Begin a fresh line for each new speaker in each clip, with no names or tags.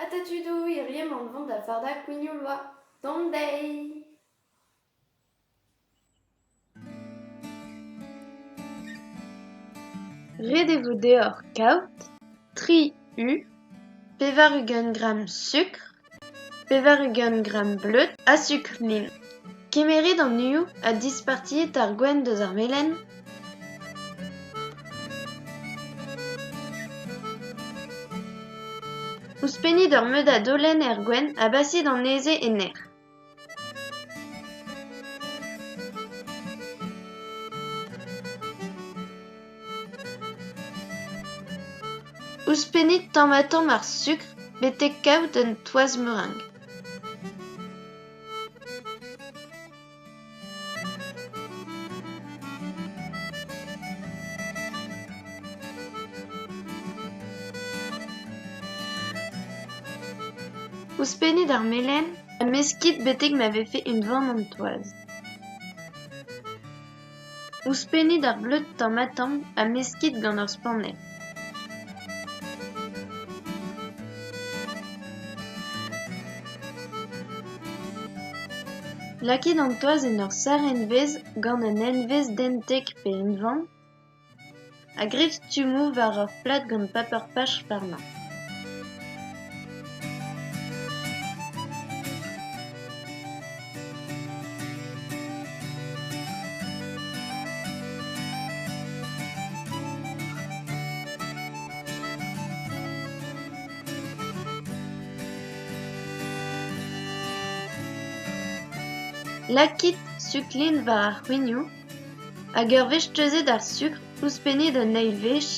Atatudo iriem an vont da farda quignoulva. Dondei!
Redez-vous dehors kaout, tri u, pevarugen gram sucre, pevarugen gram bleut, a sucre lin. Kemerit an uioù a dispartiet ar gwenn deus ar melen? Ouzhpenit ur meuda dolenn er gwenn a basit an eze enner. Ouzhpenit tamm ar sucre betek kaout un toaz meringue. Ouzhpenit ar melen a meskit betek ma vefe un vamm an toaz. Ouzhpenit ar bleud tamm a meskit gant ur spanner. Lakit an toaz en ur sarenvez gant un envez dentek pe un vamm, a grev stummoù war ur plat gant paper pach farmañ. Lakit suklin war ar c'hwignoù hag ur vestezet ar sukr ouzhpenit un eil wech.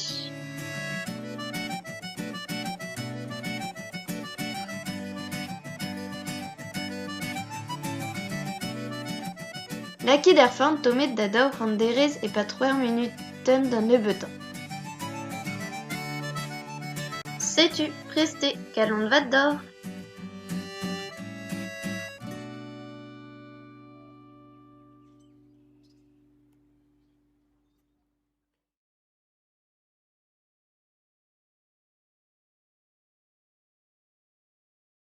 Lakit er forn tommet da daour an derez e pa 3 minuten d'an nebeutañ. Setu, preste, kalon vat dor.